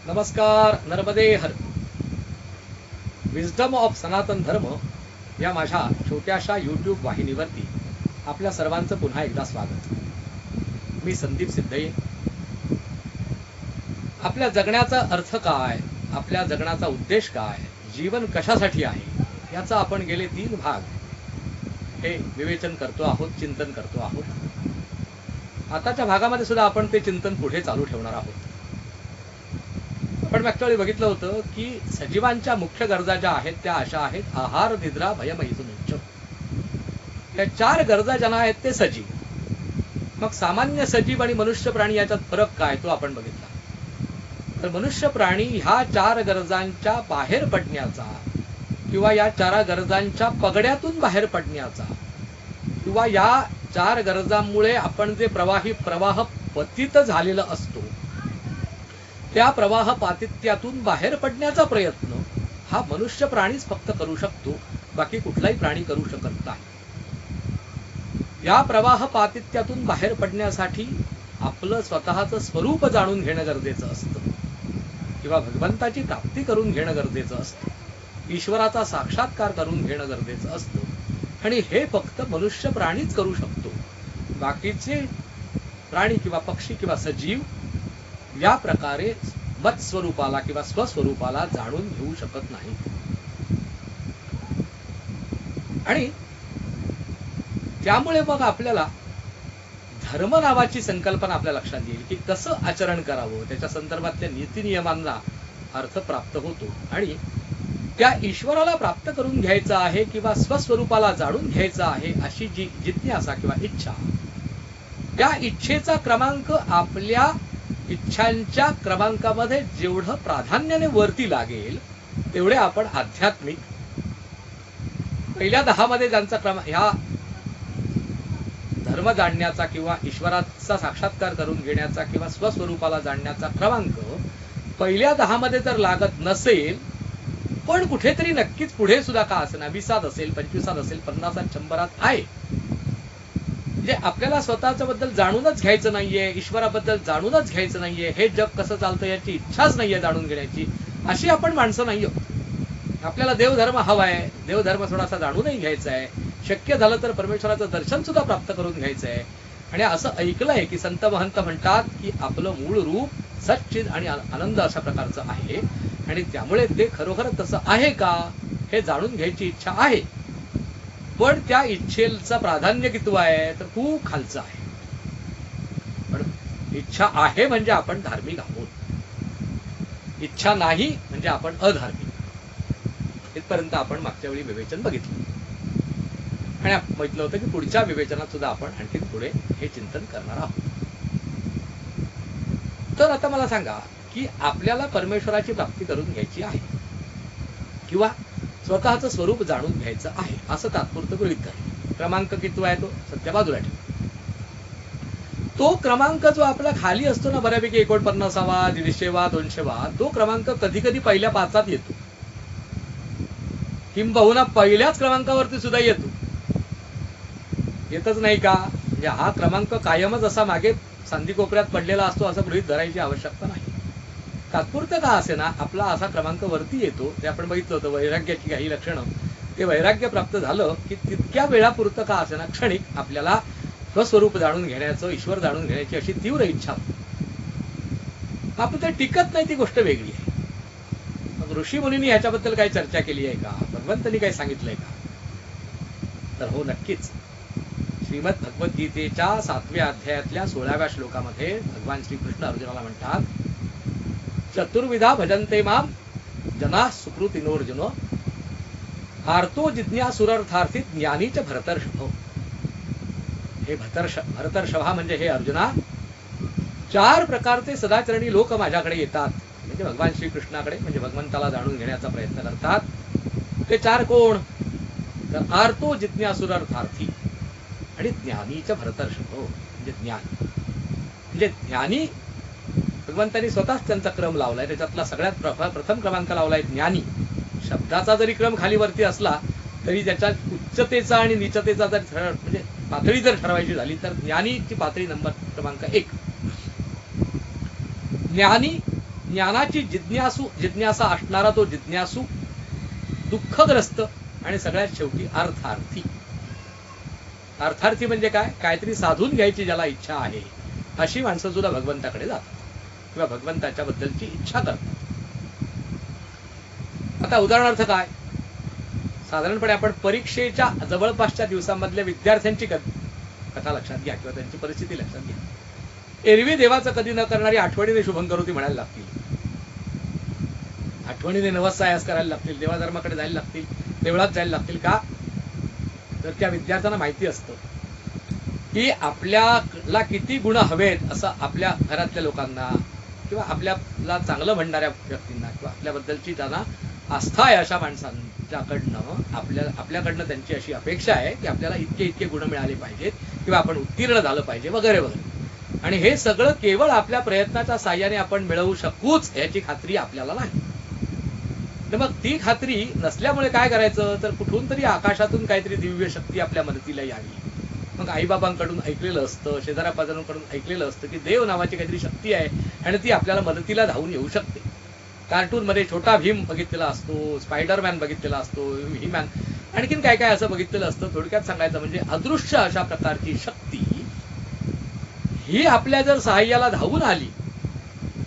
नमस्कार. नर्मदे हर. Wisdom of सनातन धर्म या माझ्या छोट्याशा यूट्यूब वाहिनीवरती आपल्या सर्वांचं पुन्हा एकदा स्वागत. मी संदीप सिद्धये. आपल्या जगण्याचा अर्थ काय, आपल्या जगण्याचा उद्देश काय, जीवन कशासाठी आहे, याचा आपण गेले 3 भाग हे विवेचन करतो आहोत, चिंतन करतो आहोत. आताच्या भागामध्ये सुद्धा आपण ते चिंतन पुढे चालू ठेवणार आहोत. आपण मागच्या वेळी बघितलं होतं की सजीवांच्या मुख्य गरजा ज्या आहेत त्या अशा आहेत: आहार, निद्रा, भय, मैथुन. या 4 गरजा ज्यांना आहेत ते सजीव. मग सामान्य सजीव आणि मनुष्य प्राणी याच्यात फरक काय तो आपण बघितला. तर मनुष्य प्राणी ह्या 4 गरजांच्या बाहेर पडण्याचा किंवा या 4 गरजांच्या पगड्यातून बाहेर पडण्याचा किंवा या 4 गरजांमुळे आपण जे प्रवाह पतित झालेला असतो त्या प्रवाह पातित्यातून बाहेर पडण्याचा प्रयत्न हा मनुष्य प्राणीच फक्त करू शकतो, बाकी कुठलाही प्राणी करू शकत नाही. या प्रवाह पातित्यातून बाहेर पडण्यासाठी आपलं स्वतःचं स्वरूप जाणून घेणं गरजेचं असतं किंवा भगवंताची प्राप्ती करून घेणं गरजेचं असतं, ईश्वराचा साक्षात्कार करून घेणं गरजेचं असतं. आणि हे फक्त मनुष्य प्राणीच करू शकतो. बाकीचे प्राणी किंवा पक्षी किंवा सजीव या प्रकारे मत स्वरूपाला किंवा स्वस्वरूपाला जाणून घेऊ शकत नाही. आणि त्यामुळे मग आपल्याला धर्म नावाची संकल्पना आपल्या लक्षात येईल की कसं आचरण करावं, त्याच्या संदर्भातल्या नीती नियमांना अर्थ प्राप्त होतो. आणि त्या ईश्वराला प्राप्त करून घ्यायचा आहे किंवा स्वस्वरूपाला जाणून घ्यायचा आहे अशी जी जिज्ञासा किंवा इच्छा, त्या इच्छेचा क्रमांक आपल्या इच्छांच्या क्रमांकामध्ये जेवढं प्राधान्याने वरती लागेल तेवढे आपण आध्यात्मिक. पहिल्या 10 मध्ये ज्यांचा ह्या धर्म जाणण्याचा किंवा ईश्वराचा साक्षात्कार करून घेण्याचा किंवा स्वस्वरूपाला जाणण्याचा क्रमांक पहिल्या 10 मध्ये जर लागत नसेल, पण कुठेतरी नक्कीच पुढे सुद्धा का असेना 20 असेल, 25 असेल, 50, 100 आहे. म्हणजे आपल्याला स्वतःच्या बद्दल जाणूनच घ्यायचं नाहीये, ईश्वराबद्दल जाणूनच घ्यायचं नाहीये, हे जग कसं चालतं याची इच्छाच नाहीये जाणून घेण्याची, अशी आपण माणसं नाही आहोत. आपल्याला देवधर्म हवाय, देवधर्म थोडासा जाणूनही घ्यायचा आहे, शक्य झालं तर परमेश्वराचं दर्शन सुद्धा प्राप्त करून घ्यायचं आहे. आणि असं ऐकलंय की संत महंत म्हणतात की आपलं मूळ रूप सच्चिद आणि आनंद अशा प्रकारचं आहे आणि त्यामुळे ते खरोखर तसं आहे का हे जाणून घ्यायची इच्छा आहे. पण त्या इच्छेचं प्राधान्य किती आहे तर खूप खालचं आहे. पण इच्छा आहे म्हणजे आपण धार्मिक आहोत, इच्छा नाही म्हणजे आपण अधार्मिक. इथपर्यंत आपण मागच्या वेळी विवेचन बघितलं आणि म्हटलं होतं की पुढच्या विवेचनात सुद्धा आपण आणखी पुढे हे चिंतन करणार आहोत. तर आता मला सांगा की आपल्याला परमेश्वराची प्राप्ती करून घ्यायची आहे किंवा स्वतःचं स्वरूप जाणून घ्यायचं आहे असं तात्पुरतं गृहीत धरा. क्रमांक किती आहे तो सध्या बाजूला ठेवा. तो क्रमांक जो आपला खाली असतो ना बऱ्यापैकी 49वा, 150वा, 200वा, तो क्रमांक कधी कधी पहिल्या 5 येतो, किंबहुना पहिल्याच क्रमांकावरती सुद्धा येतो. येतच नाही का? म्हणजे हा क्रमांक कायमच असा मागे सांदी कोपऱ्यात पडलेला असतो असं गृहीत धरायची आवश्यकता नाही. तात्पुरतं का असे ना आपला असा क्रमांक वरती येतो. ते आपण बघितलं होतं वैराग्याची काही लक्षणं. ते वैराग्य प्राप्त झालं की तितक्या वेळापुरतं का असे ना क्षणिक आपल्याला स्वस्वरूप जाणून घेण्याचं, ईश्वर जाणून घेण्याची अशी तीव्र इच्छा होती. आपण ते टिकत नाही ती गोष्ट वेगळी आहे. मग ऋषी मुनींनी ह्याच्याबद्दल काही चर्चा केली आहे का, भगवंतांनी काही सांगितलंय का? तर हो, नक्कीच. श्रीमद भगवद्गीतेच्या 7व्या अध्यायातल्या 16व्या श्लोकामध्ये भगवान श्रीकृष्ण अर्जुनाला म्हणतात, चतुर्विधा भजन्ते माम जना सुकृतिनोर्जुनो आर्तो जिज्ञासुरर्थार्थी ज्ञानीच भरतर्षभो. हे भरतर्षभा म्हणजे हे अर्जुना, 4 प्रकारचे सदाचरणी लोक माझ्याकडे येतात, म्हणजे भगवान श्रीकृष्णाकडे, म्हणजे भगवंताला जाणून घेण्याचा प्रयत्न करतात. ते 4 कोण? तर आर्तो जिज्ञासुरर्थार्थी आणि ज्ञानीच भरतर्षभो म्हणजे ज्ञान. म्हणजे ज्ञानी भगवंतांनी स्वतःच त्यांचा क्रम लावलाय. त्याच्यातला सगळ्यात प्रथम क्रमांक लावलाय ज्ञानी. शब्दाचा जरी क्रम खाली वरती असला तरी त्याच्या उच्चतेचा आणि नीचतेचा जर म्हणजे पातळी जर ठरवायची झाली तर ज्ञानीची पातळी क्रमांक 1. ज्ञानी ज्ञानाची जिज्ञासा असणारा तो जिज्ञासू, दुःखग्रस्त आणि सगळ्यात शेवटी अर्थार्थी. अर्थार्थी म्हणजे काय? काहीतरी साधून घ्यायची ज्याला इच्छा आहे अशी माणसं सुद्धा भगवंताकडे जातात किंवा भगवंताच्या बद्दलची इच्छा करतात. आता उदाहरणार्थ काय? साधारणपणे आपण परीक्षेच्या जवळपासच्या दिवसांमधल्या विद्यार्थ्यांची कथा लक्षात घ्या किंवा त्यांची परिस्थिती लक्षात घ्या. एरवी देवाचं कधी न करणारी आठवणीने शुभंकरोती म्हणायला लागतील, आठवणीने नवसायास करायला लागतील, देवाधर्माकडे जायला लागतील, देवळात जायला लागतील. का? तर त्या विद्यार्थ्यांना माहिती असतं की आपल्याला किती गुण हवेत असं आपल्या घरातल्या लोकांना किंवा आपल्याला चांगलं म्हणणाऱ्या व्यक्तींना किंवा आपल्याबद्दलची त्यांना आस्था आहे अशा माणसांच्याकडनं आपल्याकडनं त्यांची अशी अपेक्षा आहे की आपल्याला इतके गुण मिळाले पाहिजेत किंवा आपण उत्तीर्ण झालं पाहिजे वगैरे वगैरे. आणि हे सगळं केवळ आपल्या प्रयत्नाच्या साह्याने आपण मिळवू शकूच याची खात्री आपल्याला नाही. तर मग ती खात्री नसल्यामुळे काय करायचं? तर कुठून तरी आकाशातून काहीतरी दिव्य शक्ती आपल्या मदतीला यावी. मग आईबाबांकडून ऐकलेलं असतं, शेजाऱ्या पाजारांकडून ऐकलेलं असतं की देव नावाची काहीतरी शक्ती आहे आणि ती आपल्याला मदतीला धावून येऊ शकते. कार्टून मध्ये छोटा भीम बघितलेला असतो, स्पायडरमॅन बघितलेला असतो, हिमॅन, आणखीन काय काय असं बघितलेलं असतं. थोडक्यात सांगायचं म्हणजे अदृश्य अशा प्रकारची शक्ती ही आपल्या जर सहाय्याला धावून आली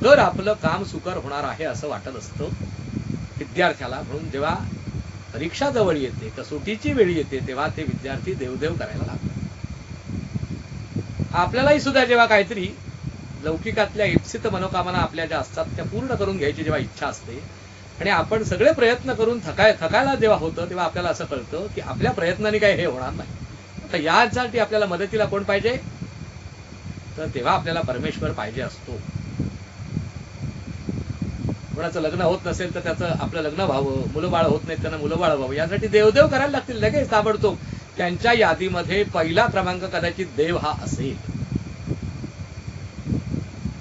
तर आपलं काम सुकर होणार आहे असं वाटत असतं विद्यार्थ्याला. म्हणून जेव्हा परीक्षा जवळ येते, कसोटीची वेळ येते, तेव्हा ते विद्यार्थी देवदेव करायला लागतात. आपल्यालाही सुद्धा जेव्हा काहीतरी लौकिकातल्या इप्सित मनोकामना आपल्या ज्या असतात त्या पूर्ण करून घ्यायची जेव्हा इच्छा असते आणि आपण सगळे प्रयत्न करून थकायला जेव्हा होतं तेव्हा आपल्याला असं कळतं की आपल्या प्रयत्नाने काही हे होणार नाही. तर यासाठी आपल्याला मदतीला कोण पाहिजे? तर तेव्हा आपल्याला परमेश्वर पाहिजे असतो. कोणाचं लग्न होत नसेल तर त्याचं आपलं लग्न व्हावं, मुलं बाळ होत नाहीत त्यांना मुलं बाळ व्हावं, यासाठी देवदेव करायला लागतील लगेच ताबडतोब. त्यांच्या यादीमध्ये पहिला क्रमांक कदाचित देव हा असेल.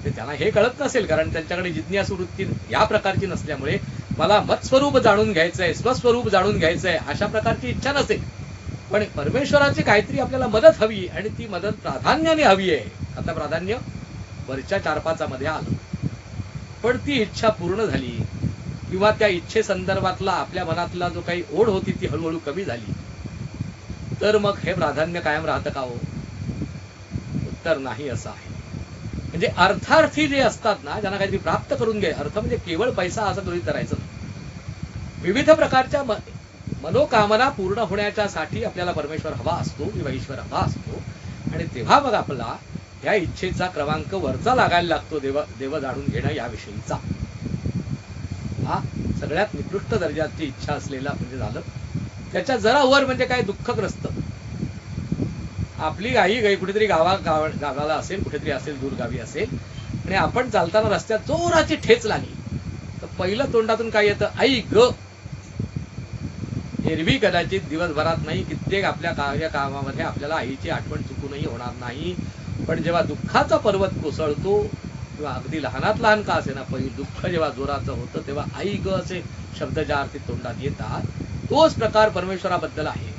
त्यांना हे कळत नसेल कारण त्यांच्याकडे जिज्ञासू वृत्ती या प्रकारची नसल्यामुळे मला मत्स्वरूप जाणून घ्यायचंय, स्वस्वरूप जाणून घ्यायचंय अशा प्रकारची इच्छा नसेल. पण परमेश्वराची काहीतरी आपल्याला मदत हवी आणि ती मदत प्राधान्याने हवी आहे. आता प्राधान्य वरच्या 4-5 मध्ये आलं, पण ती इच्छा पूर्ण झाली किंवा त्या इच्छे संदर्भातला आपल्या मनातला जो काही ओढ होती ती हळूहळू कमी झाली तर मग हे प्राधान्य कायम राहतं का हो? उत्तर नाही असं आहे. म्हणजे अर्थार्थी जे असतात ना, ज्यांना काहीतरी प्राप्त करून घ्या, अर्थ म्हणजे केवळ पैसा असं गृहीत धरायचं नाही. विविध प्रकारच्या मनोकामना पूर्ण होण्याच्यासाठी आपल्याला परमेश्वर हवा असतो किंवा ईश्वर हवा असतो आणि तेव्हा मग आपला या इच्छेचा क्रमांक वरचा लागायला लागतो, देव जाणून घेणं याविषयीचा. हा सगळ्यात निकृष्ट दर्जाची इच्छा असलेला म्हणजे झालं. त्याच्या जरा वर म्हणजे काय? दुःखग्रस्त. आपली आई कुठेतरी गावाला असेल, कुठेतरी असेल, दूरगावी असेल आणि आपण चालताना रस्त्यात जोराची ठेच लागली तर पहिलं तोंडातून काय येतं? आई ग. एरवी कदाचित दिवसभरात नाही, कित्येक आपल्या कामामध्ये आपल्याला आईची आठवण चुकूनही होणार नाही. पण जेव्हा दुःखाचा पर्वत कोसळतो किंवा अगदी लहानात लहान का असे ना, पहिलं दुःख जेव्हा जोराचं होतं तेव्हा आई ग असे शब्द ज्या अर्थी तोंडात येतात तोच प्रकार परमेश्वराबद्दल आहे.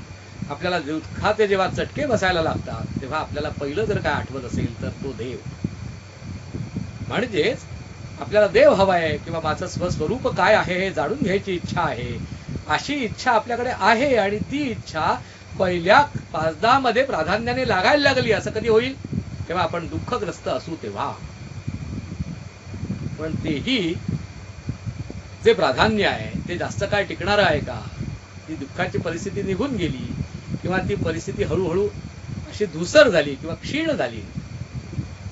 आपल्याला दुःखाचे जेव्हा चटके बसायला लागतात तेव्हा आपल्याला पहिलं जर काय आठवत असेल तर तो देव. म्हणजेच आपल्याला देव हवा आहे किंवा माझं स्वस्वरूप काय आहे हे जाणून घ्यायची इच्छा आहे. अशी इच्छा आपल्याकडे आहे आणि ती इच्छा पहिल्या 5-10 मध्ये प्राधान्याने लागायला लागली. असं कधी होईल? तेव्हा आपण दुःखग्रस्त असू तेव्हा. पण तेही जे प्राधान्य आहे ते जास्त काय टिकणार आहे का? ती दुःखाची परिस्थिती निघून गेली किंवा ती परिस्थिती हळूहळू अशी धुसर झाली किंवा क्षीण झाली.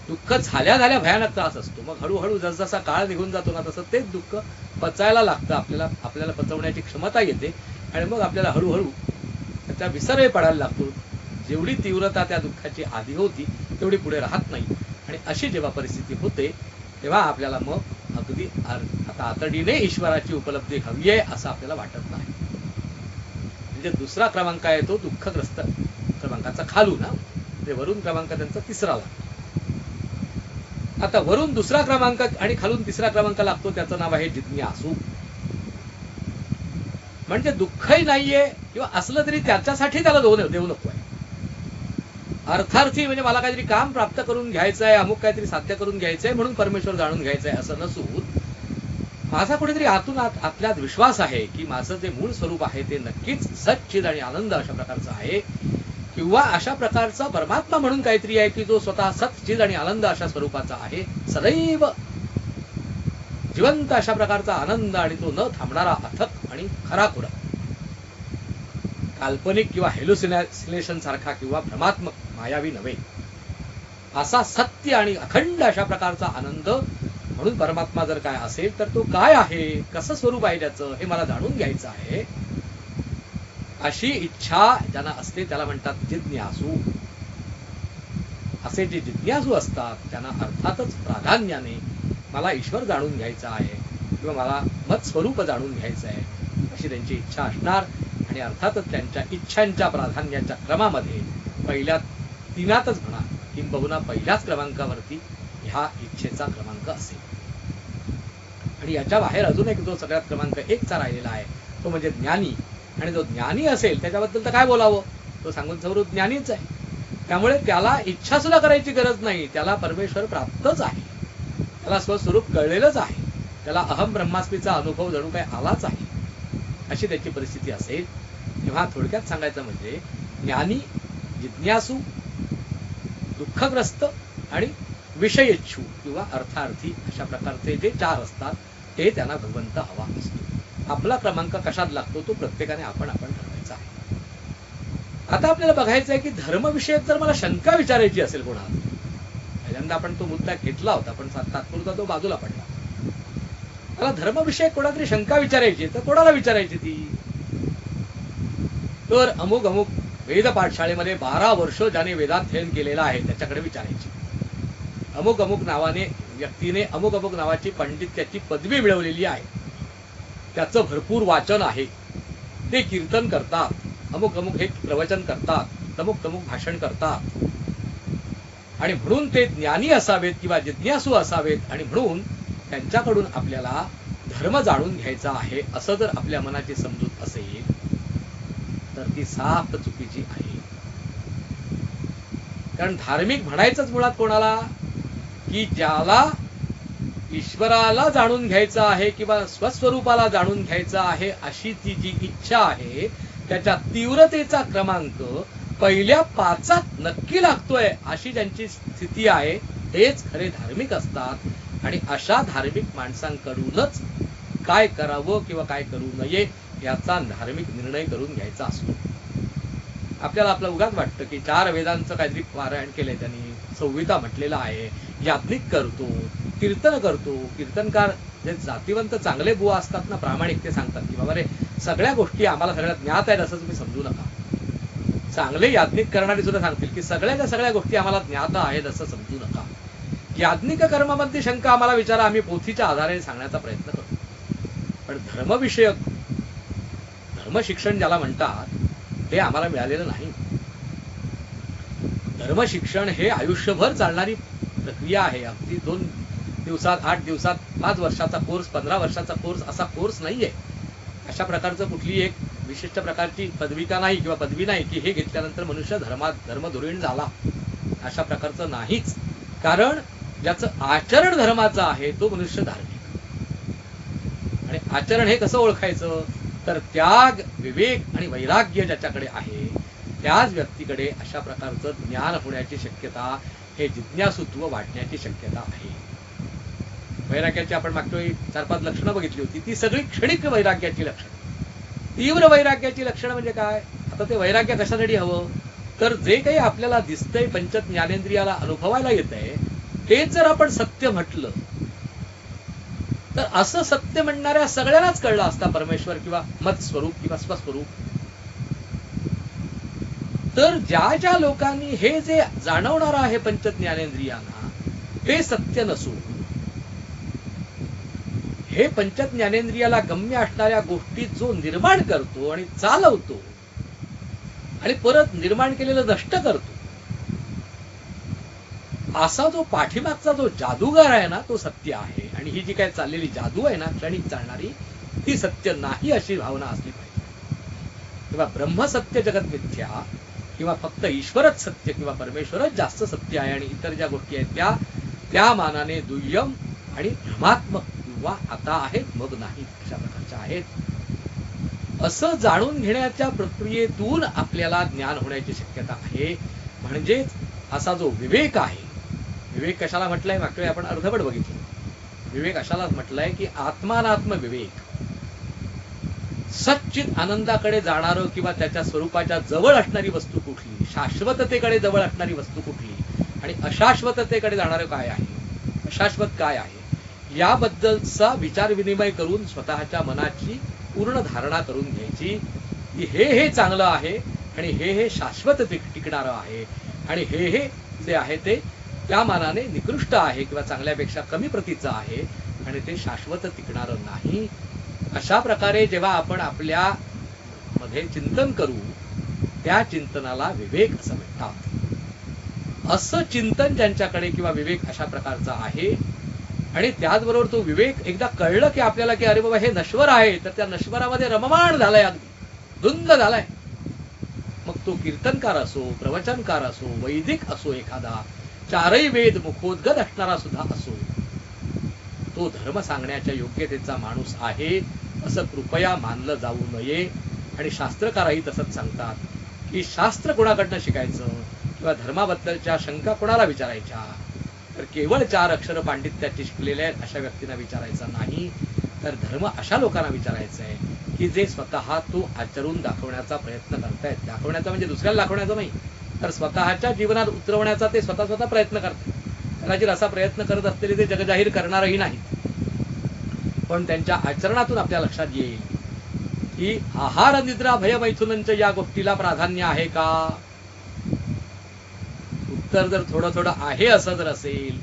दुःख झाल्या भयानक त्रास असतो. मग हळूहळू जसजसा काळ निघून जातो ना तसं तेच दुःख पचायला लागतं, आपल्याला पचवण्याची क्षमता येते आणि मग आपल्याला हळूहळू त्याचा विसरही पडायला लागतो. जेवढी तीव्रता त्या दुःखाची आधी होती तेवढी पुढे राहत नाही आणि अशी जेव्हा परिस्थिती होते तेव्हा आपल्याला मग अगदी आता तातडीने ईश्वराची उपलब्धी हवी आहे असं आपल्याला वाटत नाही. म्हणजे दुसरा क्रमांक आहे तो दुःखग्रस्त क्रमांकाचा खालून ना, म्हणजे वरून क्रमांक त्यांचा तिसरा लागतो. आता वरून दुसरा क्रमांक आणि खालून तिसरा क्रमांक लागतो त्याचं नाव आहे जिज्ञासू. म्हणजे दुःखही नाहीये किंवा असलं तरी त्याच्यासाठी त्याला देऊ नको आहे. अर्थार्थी म्हणजे मला काहीतरी काम प्राप्त करून घ्यायचंय, अमुक काहीतरी साध्य करून घ्यायचंय म्हणून परमेश्वर जाणून घ्यायचंय असं नसून माझा कुठेतरी आतून आतल्यात विश्वास आहे की माझं जे मूळ स्वरूप आहे ते नक्कीच सच्चिद आणि आनंद अशा प्रकारचं आहे, किंवा अशा प्रकारचा परमात्मा म्हणून काहीतरी आहे की जो स्वतः सच्चिद आणि आनंद अशा स्वरूपाचा आहे, सदैव जिवंत अशा प्रकारचा आनंद, आणि तो न थांबणारा अथक आणि खराखुरा, काल्पनिक किंवा हेलुसिनेशन सारखा किंवा भ्रमात्मक मायावी नव्हे, असा सत्य आणि अखंड अशा प्रकारचा आनंद म्हणून परमात्मा जर काय असेल तर तो काय आहे, कसं स्वरूप आहे त्याचं, हे मला जाणून घ्यायचं आहे. अशी इच्छा ज्यांना असते त्याला म्हणतात जिज्ञासू. असे जे जिज्ञासू असतात त्यांना अर्थातच प्राधान्याने मला ईश्वर जाणून घ्यायचा आहे किंवा मला मत स्वरूप जाणून घ्यायचं आहे अशी त्यांची इच्छा असणार. आणि अर्थातच त्यांच्या इच्छांच्या प्राधान्याच्या क्रमामध्ये पहिल्या तीनातच म्हणा किंबहुना पहिल्याच क्रमांकावरती ह्या इच्छेचा क्रमांक असेल. आणि याच्या बाहेर अजून एक जो सगळ्यात क्रमांक 1चा राहिलेला आहे तो म्हणजे ज्ञानी. आणि जो ज्ञानी असेल त्याच्याबद्दल तर काय बोलावं, तो सांगून स्वरूप ज्ञानीच आहे. त्यामुळे त्याला इच्छा सुद्धा करायची गरज नाही, त्याला परमेश्वर प्राप्तच आहे, त्याला स्वस्वरूप कळलेलंच आहे, त्याला अहम ब्रह्मास्मीचा अनुभव जणू काय आलाच आहे, अशी त्याची परिस्थिती असेल. तेव्हा थोडक्यात सांगायचं म्हणजे ज्ञानी, जिज्ञासू, दुःखग्रस्त आणि विषयेच्छू किंवा अर्थार्थी अशा प्रकारचे जे 4 असतात ते त्यांना भगवंत हवा असतो. आपला क्रमांक कशात लागतो तो प्रत्येकाने आपण ठरवायचा आहे. आता आपल्याला बघायचं आहे की धर्मविषयक जर मला शंका विचारायची असेल कोणाला, पहिल्यांदा आपण तो मुद्दा घेतला होता पण तात्पुरता तो बाजूला पडला. मला धर्मविषयक कोणातरी शंका विचारायची तर कोणाला विचारायची ती, तर अमुक अमुक वेद पाठशाळेमध्ये 12 वर्ष ज्याने वेदाध्ययन केलेलं आहे त्याच्याकडे विचारायची. अमुक अमुक नावाने व्यक्तीने अमुक अमुक नावाची पंडित्याची पदवी मिळवलेली आहे, त्याचं भरपूर वाचन आहे, ते कीर्तन करतात, अमुक अमुक हे प्रवचन करतात, तमुक तमुक भाषण करतात, आणि म्हणून ते ज्ञानी असावेत किंवा जिज्ञासू असावेत, आणि म्हणून त्यांच्याकडून आपल्याला धर्म जाणून घ्यायचा आहे असं जर आपल्या मनाची समजूत असेल तर ती साफ चुकीची आहे. कारण धार्मिक म्हणायचंच मुळात कोणाला, की ज्याला ईश्वराला जाणून घ्यायचं आहे किंवा स्वस्वरूपाला जाणून घ्यायचं आहे अशी ती जी इच्छा आहे त्याच्या तीव्रतेचा क्रमांक पहिल्या 5त नक्की लागतोय अशी ज्यांची स्थिती आहे तेच खरे धार्मिक असतात. आणि अशा धार्मिक माणसांकडूनच काय करावं किंवा काय करू नये याचा धार्मिक निर्णय करून घ्यायचा असतो. आपल्याला आपलं उगाच वाटतं की 4 वेदांचं काहीतरी पारायण केलंय त्यांनी, संहिता म्हटलेलं आहे, याज्ञिक करतो, कीर्तन करतो. कीर्तनकार जे जातीवंत चांगले बुवा असतात ना, प्रामाणिक, ते सांगतात की बाबा रे सगळ्या गोष्टी आम्हाला सगळ्या ज्ञात आहेत असं तुम्ही समजू नका. चांगले याज्ञिक करणारे सुद्धा सांगतील की सगळ्याच्या सगळ्या गोष्टी आम्हाला ज्ञात आहेत असं समजू नका. याज्ञिक कर्मामध्ये शंका आम्हाला विचारा, आम्ही पोथीच्या आधारे सांगण्याचा प्रयत्न करतो. पण धर्मविषयक धर्मशिक्षण ज्याला म्हणतात ते आम्हाला मिळालेलं नाही. धर्मशिक्षण हे आयुष्यभर चालणारी प्रक्रिया आहे. अगदी 2 दिवसात, 8 दिवसात, 5 वर्षाचा कोर्स, 15 वर्षाचा कोर्स असा कोर्स नाहीये. अशा प्रकारचं कुठली एक विशिष्ट प्रकारची पदविका नाही किंवा पदवी नाही की हे घेतल्यानंतर मनुष्य धर्मधुरीण झाला, अशा प्रकारचं नाहीच. कारण ज्याचं आचरण धर्माचं आहे तो मनुष्य धार्मिक. आणि आचरण हे कसं ओळखायचं, तर त्याग, विवेक आणि वैराग्य ज्याच्याकडे आहे त्याच व्यक्तीकडे अशा प्रकारचं ज्ञान होण्याची शक्यता, हे जिज्ञासूत्व वाढण्याची शक्यता आहे. वैराग्याची आपण मागच्या वेळी 4-5 लक्षणं बघितली होती, ती सगळी क्षणिक वैराग्याची लक्षणं. तीव्र वैराग्याची लक्षणं म्हणजे काय, आता ते वैराग्य कशासाठी हवं, तर जे काही आपल्याला दिसतंय, पंच ज्ञानेंद्रियाला अनुभवायला येतंय, ते जर आपण सत्य म्हटलं तर असं सत्य म्हणणाऱ्या सगळ्यांनाच कळलं असता परमेश्वर किंवा मत स्वरूप किंवा स्वस्वरूप. तर ज्या ज्या लोकांनी हे जे जाणवणार आहे पंच ज्ञानेंद्रियांना ते सत्य नसून हे पंच ज्ञानेंद्रियाला गम्य असणाऱ्या गोष्टी जो निर्माण करतो आणि चालवतो आणि परत निर्माण केलेलं नष्ट करतो, असा जो पाठीमागचा जो जादूगार आहे ना तो सत्य आहे. आणि ही जी काय चाललेली जादू आहे ना क्षणिक चालणारी, ती सत्य नाही अशी भावना असली पाहिजे. किंवा ब्रह्मसत्य जगत मिथ्या किंवा फक्त ईश्वरच सत्य किंवा परमेश्वरच जास्त सत्य आहे आणि इतर ज्या गोष्टी आहेत त्या मानाने दुय्यम आणि भ्रमात्मक किंवा आता आहेत मग नाही, अशा प्रकारच्या आहेत. असं जाणून घेण्याच्या प्रक्रियेतून आपल्याला ज्ञान होण्याची शक्यता आहे. म्हणजेच असा जो विवेक आहे, विवेक कशाला म्हटलंय मागच्या वेळी आपण अर्धवट बघितलं. विवेक अशाला म्हटलंय की आत्मानात्म विवेक, सच्चित आनंदाकडे जाणारं किंवा त्याच्या स्वरूपाच्या जवळ असणारी वस्तू कुठली, शाश्वततेकडे जवळ असणारी वस्तू कुठली आणि अशाश्वततेकडे जाणारं काय आहे, अशाश्वत काय आहे, याबद्दलचा विचार विनिमय करून स्वतःच्या मनाची पूर्ण धारणा करून घ्यायची की हे चांगलं आहे आणि हे शाश्वत टिकणारं आहे आणि हे जे आहे ते त्या मानाने निकृष्ट आहे किंवा चांगल्यापेक्षा कमी प्रतीचं आहे आणि ते शाश्वत टिकणारं नाही. अशा प्रकारे जेव्हा आपण आपल्या मध्ये चिंतन करू त्या चिंतनाला विवेक असं म्हणतात. असं चिंतन ज्यांच्याकडे किंवा विवेक अशा प्रकारचा आहे आणि त्याचबरोबर तो विवेक एकदा कळलं की आपल्याला की अरे बाबा हे नश्वर आहे, तर त्या नश्वरामध्ये रममाण झालाय, अगदी धुंद झालाय. मग तो कीर्तनकार असो, प्रवचनकार असो, वैदिक असो, एखादा चारही वेद मुखोद्गत असणारा सुद्धा असो, तो धर्म सांगण्याच्या योग्यतेचा माणूस आहे असं कृपया मानलं जाऊ नये. आणि शास्त्रकारही तसंच सांगतात की शास्त्र कोणाकडनं शिकायचं किंवा धर्माबद्दलच्या शंका कोणाला विचारायच्या, तर केवळ 4 अक्षर पांडित्याची शिकलेल्या अशा व्यक्तींना विचारायचा नाही, तर धर्म अशा लोकांना विचारायचं आहे की जे स्वतः तो आचरून दाखवण्याचा प्रयत्न करतायत. दाखवण्याचा म्हणजे दुसऱ्याला दाखवण्याचा नाही, तर स्वतःच्या जीवनात उतरवण्याचा ते स्वतः प्रयत्न करतात. कदाचित असा प्रयत्न करत असलेले ते जगजाहीर करणारही नाही, पण त्यांच्या आचरणातून आपल्या लक्षात येईल की आहार निद्रा भय मैथुनंच या गोष्टीला प्राधान्य आहे का. उत्तर जर थोडं आहे असं जर असेल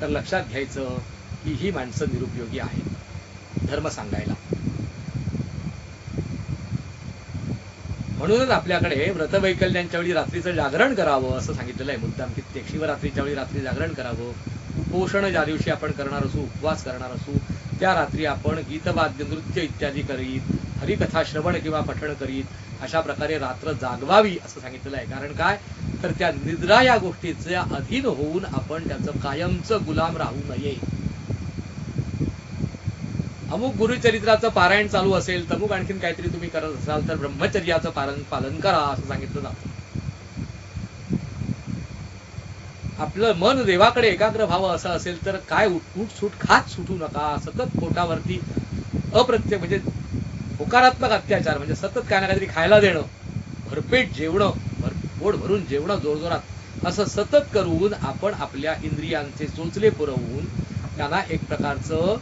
तर लक्षात घ्यायचं की ही माणसं निरुपयोगी आहेत धर्म सांगायला. म्हणूनच आपल्याकडे व्रतवैकल्यांच्या वेळी रात्रीचं जागरण करावं असं सांगितलेलं आहे मुद्दाम, की शिवरात्रीच्या वेळी रात्री जागरण करावं. उपोषण ज्या दिवशी आपण करणार असू, उपवास करणार असू, त्या रात्री आपण गीतवाद्य नृत्य इत्यादी करीत, हरिकथा श्रवण किंवा पठण करीत अशा प्रकारे रात्र जागवावी असं सांगितलेलं आहे. कारण काय, तर त्या निद्रा या गोष्टीच्या अधीन होऊन आपण त्याचं कायमचं गुलाम राहू नये. अमुक गुरुचरित्राचं पारायण चालू असेल, तर अमुक आणखीन काहीतरी तुम्ही करत असाल तर ब्रह्मचर्याचं पालन करा असं सांगितलं जातं. आपलं मन देवाकडे एकाग्र व्हावं असं असेल तर काय उठसूट खात सुटू नका. सतत पोटावरती म्हणजे होकारात्मक अत्याचार, म्हणजे सतत काय ना काहीतरी खायला देणं, भरपेट जेवणं, पोट भरून जेवणं जोरजोरात, असं सतत करून आपण आपल्या इंद्रियांचे चोचले पुरवून त्यांना एक प्रकारचं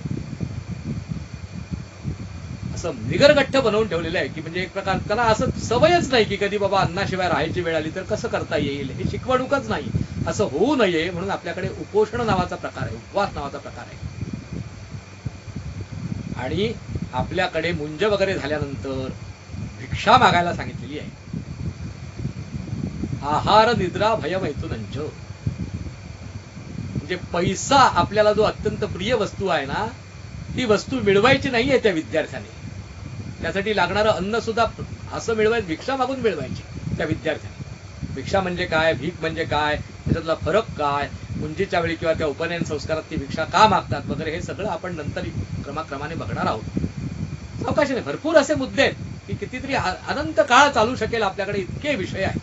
असं निगरगठ्ठ बनवून ठेवलेलं आहे की म्हणजे एक प्रकार त्याला असं सवयच नाही की कधी बाबा अन्नाशिवाय राहायची वेळ आली तर कसं करता येईल, हे शिकवणूकच नाही. असं होऊ नये म्हणून आपल्याकडे उपोषण नावाचा प्रकार आहे, उपवास नावाचा प्रकार आहे. आणि आपल्याकडे मुंज वगैरे झाल्यानंतर भिक्षा मागायला सांगितलेली आहे. आहार निद्रा भय मैथुनंच, म्हणजे पैसा आपल्याला जो अत्यंत प्रिय वस्तू आहे ना, ती वस्तू मिळवायची नाहीये त्या विद्यार्थ्याने. त्यासाठी लागणारं अन्न सुद्धा असं मिळवायचं, भिक्षा मागून मिळवायची त्या विद्यार्थ्याने. भिक्षा म्हणजे काय, भीक म्हणजे काय, त्याच्यातला फरक काय, मुंजीच्या वेळी किंवा त्या उपनयन संस्कारात ती भिक्षा का मागतात वगैरे, हे सगळं आपण नंतर क्रमाक्रमाने बघणार आहोत. सावकाशाने भरपूर असे मुद्दे आहेत की कितीतरी अनंत काळ चालू शकेल, आपल्याकडे इतके विषय आहेत,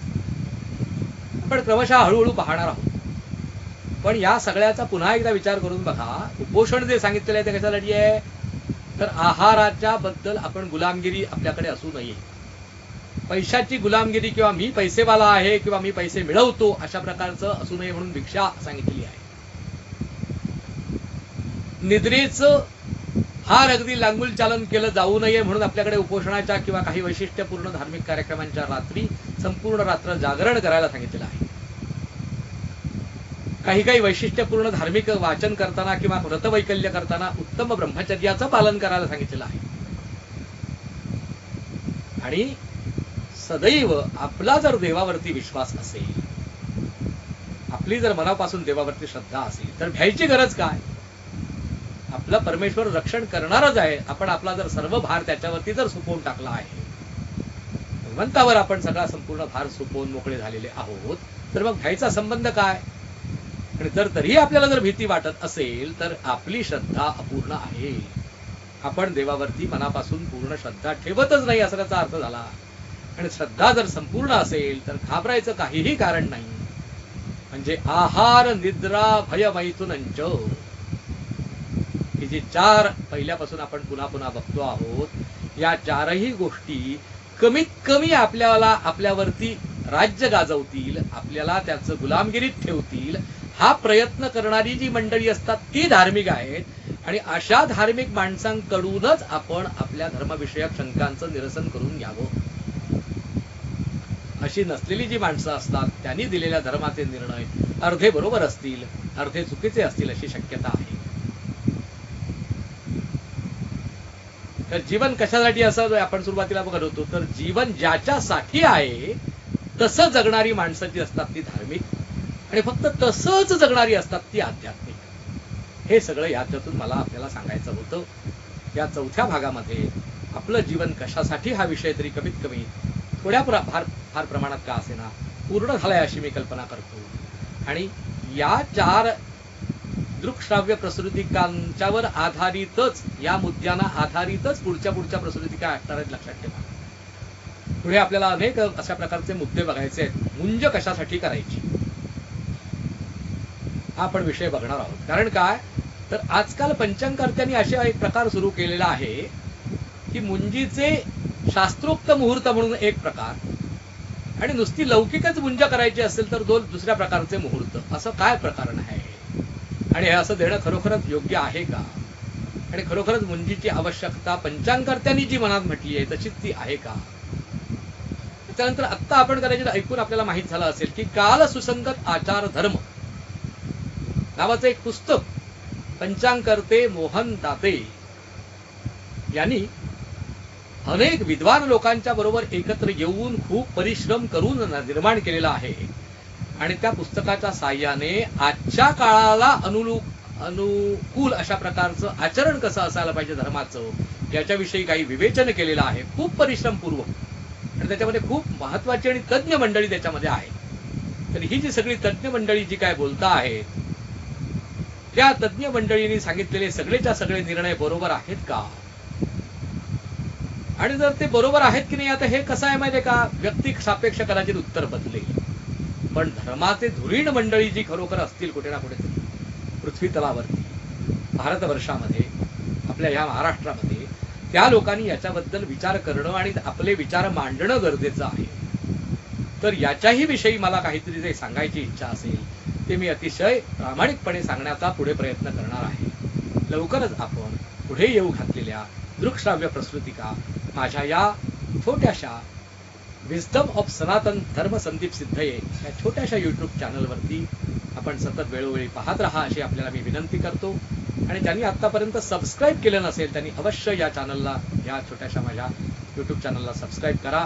आपण क्रमशः हळूहळू पाहणार आहोत. पण या सगळ्याचा पुन्हा एकदा विचार करून बघा. उपोषण जे सांगितलेलं आहे ते कशासाठी आहे, तर आहाराच्या बद्दल आपण गुलामगिरी आपल्याकडे असू नये. पैशाची गुलामगिरी किंवा मी पैसेवाला आहे किंवा मी पैसे मिळवतो अशा प्रकारचं असू नये म्हणून भिक्षा सांगितलेली आहे. निद्रेचं फार अगदी लांगुल चालन केलं जाऊ नये म्हणून आपल्याकडे उपोषणाच्या किंवा काही वैशिष्ट्यपूर्ण धार्मिक कार्यक्रमांच्या रात्री संपूर्ण रात्र जागरण करायला सांगितलेलं आहे. काही वैशिष्ट्यपूर्ण धार्मिक वाचन करताना किंवा व्रतवैकल्य करताना उत्तम ब्रह्मचर्याचं पालन करायला सांगितलेलं आहे. आणि सदैव आपला जर देवावरती विश्वास असेल, आपली जर मनापासून देवावरती श्रद्धा असेल तर भ्यायची गरज काय. आपला परमेश्वर रक्षण करणारच आहे. आपण आपला जर सर्व भार त्याच्यावरती जर सोपवून टाकला आहे, भगवंतावर आपण सगळा संपूर्ण भार सोपवून मोकळे झालेले आहोत, तर मग भ्यायचा संबंध काय. आणि जर तरीही आपल्याला जर भीती वाटत असेल तर आपली श्रद्धा अपूर्ण आहे. आपण देवावरती मनापासून पूर्ण श्रद्धा ठेवतच नाही असा त्याचा अर्थ झाला. आणि श्रद्धा जर संपूर्ण असेल तर घाबरायचं काहीही कारण नाही. म्हणजे आहार निद्रा भय मैथुनंच, ही जी चार पहिल्यापासून आपण पुन्हा पुन्हा बघतो आहोत, या चारही गोष्टी कमीत कमी आपल्यावरती राज्य गाजवतील, आपल्याला त्याचं गुलामगिरीत ठेवतील, हा प्रयत्न करणारी जी मंडळी असतात ती धार्मिक आहेत. आणि अशा धार्मिक माणसांकडूनच आपण आपल्या धर्मविषयक शंकांचं निरसन करून घ्यावं. अशी नसलेली जी माणसं असतात त्यांनी दिलेल्या धर्माचे निर्णय अर्धे बरोबर असतील, अर्धे चुकीचे असतील अशी शक्यता आहे. तर जीवन कशासाठी असं आपण सुरुवातीला बघत होतो, तर जीवन ज्याच्यासाठी आहे तसं जगणारी माणसं जी असतात ती धार्मिक, आणि फक्त तसंच जगणारी असतात ती आध्यात्मिक. हे सगळं याच्यातून मला आपल्याला सांगायचं होतं. या चौथ्या भागामध्ये आपलं जीवन कशासाठी हा विषय तरी कमीत कमी थोड्या फार प्रमाणात का असेना पूर्ण झालाय अशी मी कल्पना करतो. आणि या चार दृक्श्राव्य प्रसृतिकांच्यावर आधारितच, या मुद्द्यांना आधारितच पुढच्या प्रसृतिका असणार आहेत, लक्षात ठेवा. पुढे आपल्याला अनेक अशा प्रकारचे मुद्दे बघायचे आहेत. मुंज कशासाठी करायची हा आपण विषय बघणार आहोत. कारण काय, तर आजकाल पंचांगकर्त्यांनी अशा एक प्रकार सुरू केलेला आहे की मुंजीचे शास्त्रोक्त मुहूर्त म्हणून एक प्रकार, आणि नुसती लौकिकच मुंज करायची असेल तर दुसऱ्या प्रकारचे मुहूर्त, असं काय प्रकरण आहे. आणि हे असं देणं खरोखरच योग्य आहे का, आणि खरोखरच मुंजीची आवश्यकता पंचांगकर्त्यांनी जी मनात म्हटली आहे तशीच ती आहे का. त्यानंतर आत्ता आपण कदाचित ऐकून आपल्याला माहित झालं असेल की काल सुसंगत आचार धर्म नावाचं एक पुस्तक पंचांगकर्ते मोहन दाते यांनी अनेक विद्वान लोकांच्या बरोबर एकत्र येऊन खूप परिश्रम करून निर्माण केलेला आहे. आणि त्या पुस्तकाच्या साहाय्याने आजच्या काळाला अनुकूल अशा प्रकारचं आचरण कसं असायला पाहिजे धर्माचं, याच्याविषयी काही विवेचन केलेलं आहे खूप परिश्रमपूर्वक. आणि त्याच्यामध्ये खूप महत्वाची आणि तज्ज्ञ मंडळी त्याच्यामध्ये आहे. तर ही जी सगळी तज्ज्ञ मंडळी जी काय बोलता आहेत, त्या तज्ज्ञ मंडळींनी सांगितलेले सगळेच्या सगळे निर्णय बरोबर आहेत का, आणि जर ते बरोबर आहेत की नाही, आता हे कसं आहे माहितीये का, व्यक्ती सापेक्ष कदाचित उत्तर बदलेल. पण धर्माचे धुरीण मंडळी जी खरोखर असतील कुठे ना कुठेतरी पृथ्वी तलावरती, भारतवर्षामध्ये, आपल्या ह्या महाराष्ट्रामध्ये, त्या लोकांनी याच्याबद्दल विचार करणं आणि आपले विचार मांडणं गरजेचं आहे. तर याच्याही विषयी मला काहीतरी जे सांगायची इच्छा असेल ते मी अतिशय प्रामाणिकपणे सांगण्याचा पुढे प्रयत्न करणार आहे. लवकरच आपण पुढे येऊ घातलेल्या दृक्श्राव्य प्रस्तुतिका माझ्या या छोट्याशा विस्डम ऑफ सनातन धर्म संदीप सिद्धये या छोट्याशा युट्यूब चॅनलवरती आपण सतत वेळोवेळी पाहत राहा अशी आपल्याला मी विनंती करतो. आणि ज्यांनी आतापर्यंत सबस्क्राईब केलं नसेल त्यांनी अवश्य या चॅनलला, या छोट्याशा माझ्या युट्यूब चॅनलला सबस्क्राईब करा.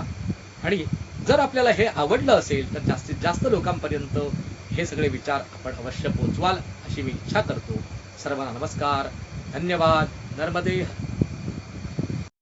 आणि जर आपल्याला हे आवडलं असेल तर जास्तीत जास्त लोकांपर्यंत हे सगळे विचार आपण अवश्य पोहोचवाल अशी मी इच्छा करतो. सर्वांना नमस्कार, धन्यवाद. नर्मदे.